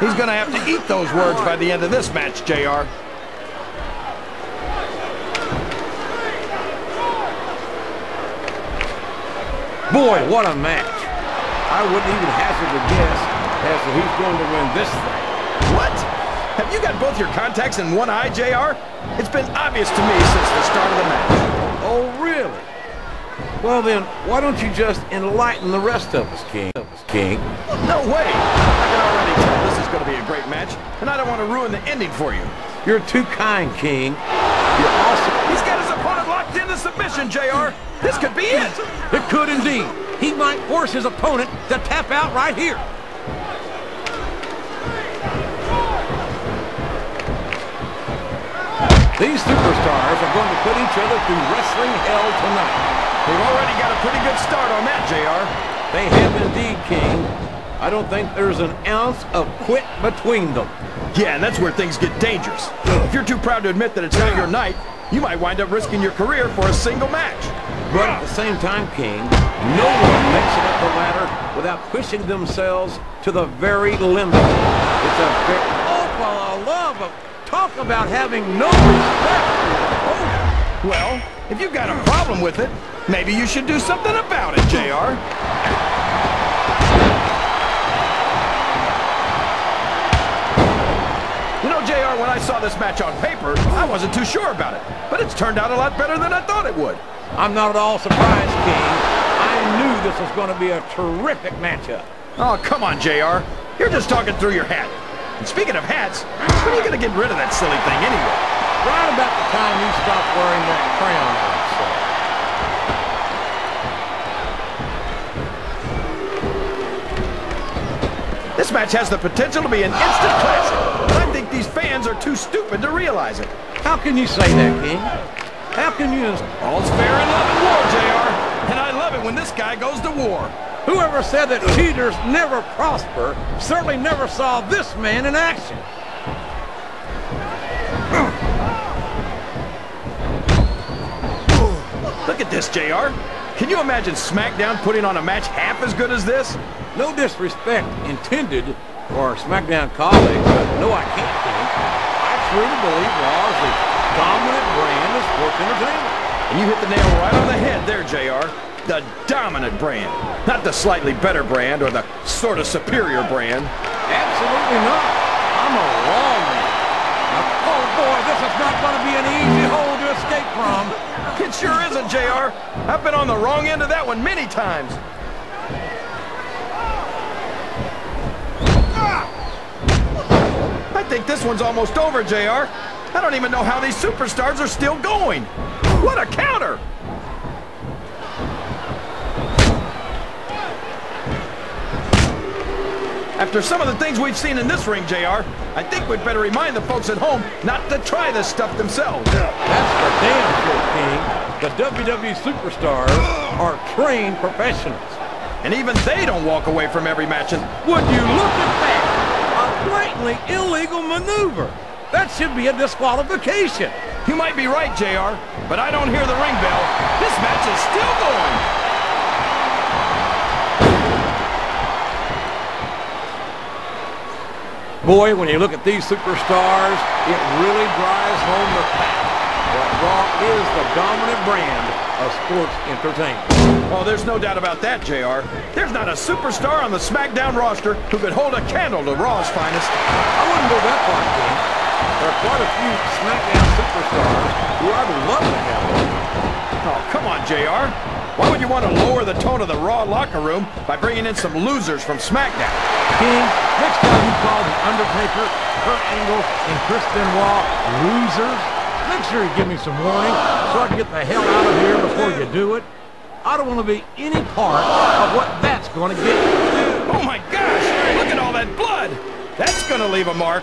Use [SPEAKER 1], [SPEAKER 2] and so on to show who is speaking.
[SPEAKER 1] He's going to have to eat those words by the end of this match, JR.
[SPEAKER 2] Boy, what a match. I wouldn't even hazard a guess as to who's going to win this thing.
[SPEAKER 1] What? Have you got both your contacts in one eye, JR? It's been obvious to me since the start of the match.
[SPEAKER 2] Oh, really? Well then, why don't you just enlighten the rest of us, King?
[SPEAKER 1] No way! I can already tell this is going to be a great match, and I don't want to ruin the ending for you.
[SPEAKER 2] You're too kind, King. You're awesome.
[SPEAKER 1] He's got his opponent locked into submission, JR. This could be it.
[SPEAKER 2] It could indeed. He might force his opponent to tap out right here. These superstars are going to put each other through wrestling hell tonight.
[SPEAKER 1] They've already got a pretty good start on that, JR.
[SPEAKER 2] They have indeed, King. I don't think there's an ounce of quit between them.
[SPEAKER 1] Yeah, and that's where things get dangerous. If you're too proud to admit that it's not your night, you might wind up risking your career for a single match.
[SPEAKER 2] But at the same time, King, no one makes it up the ladder without pushing themselves to the very limit. It's a very... Oh, for the love of... Talk about having no respect for your opponent.
[SPEAKER 1] Well, if you've got a problem with it, maybe you should do something about it, JR. You know, JR, when I saw this match on paper, I wasn't too sure about it. But it's turned out a lot better than I thought it would.
[SPEAKER 2] I'm not at all surprised, King. I knew this was going to be a terrific matchup.
[SPEAKER 1] Oh, come on, JR. You're just talking through your hat. And speaking of hats, when are you going to get rid of that silly thing anyway?
[SPEAKER 2] Right about the time you stop wearing that crown, I would say.
[SPEAKER 1] This match has the potential to be an instant classic, but I think these fans are too stupid to realize it.
[SPEAKER 2] How can you say that, King? How can you...
[SPEAKER 1] All's fair in love and war, JR. And I love it when this guy goes to war.
[SPEAKER 2] Whoever said that cheaters never prosper certainly never saw this man in action.
[SPEAKER 1] Look at this, JR. Can you imagine SmackDown putting on a match half as good as this?
[SPEAKER 2] No disrespect intended for our SmackDown colleagues, but no, I can't think. I truly believe Raw is the dominant brand of sports entertainment.
[SPEAKER 1] And you hit the nail right on the head there, JR. The dominant brand. Not the slightly better brand or the sort of superior brand.
[SPEAKER 2] Absolutely not. I'm a Raw man. Oh boy, this is not going to be an easy hole to escape from.
[SPEAKER 1] It sure isn't, JR. I've been on the wrong end of that one many times. I think this one's almost over, JR. I don't even know how these superstars are still going. What a counter! After some of the things we've seen in this ring, JR, I think we'd better remind the folks at home not to try this stuff themselves.
[SPEAKER 2] That's for damn sure, King. The WWE superstars are trained professionals.
[SPEAKER 1] And even they don't walk away from every match and...
[SPEAKER 2] Would you look at that? A blatantly illegal maneuver. That should be a disqualification.
[SPEAKER 1] You might be right, JR, but I don't hear the ring bell. This match is still going.
[SPEAKER 2] Boy, when you look at these superstars, it really drives home the fact that Raw is the dominant brand of sports entertainment.
[SPEAKER 1] Oh, there's no doubt about that, JR. There's not a superstar on the SmackDown roster who could hold a candle to Raw's finest.
[SPEAKER 2] I wouldn't go that far, King. There are quite a few SmackDown superstars who I'd love to have on.
[SPEAKER 1] Oh, come on, JR. Why would you want to lower the tone of the Raw locker room by bringing in some losers from SmackDown?
[SPEAKER 2] King, next time you call The Undertaker, Kurt Angle, and Chris Benoit losers, make sure you give me some warning so I can get the hell out of here before you do it. I don't want to be any part of what that's going to get you.
[SPEAKER 1] Oh my gosh! Look at all that blood! That's going to leave a mark.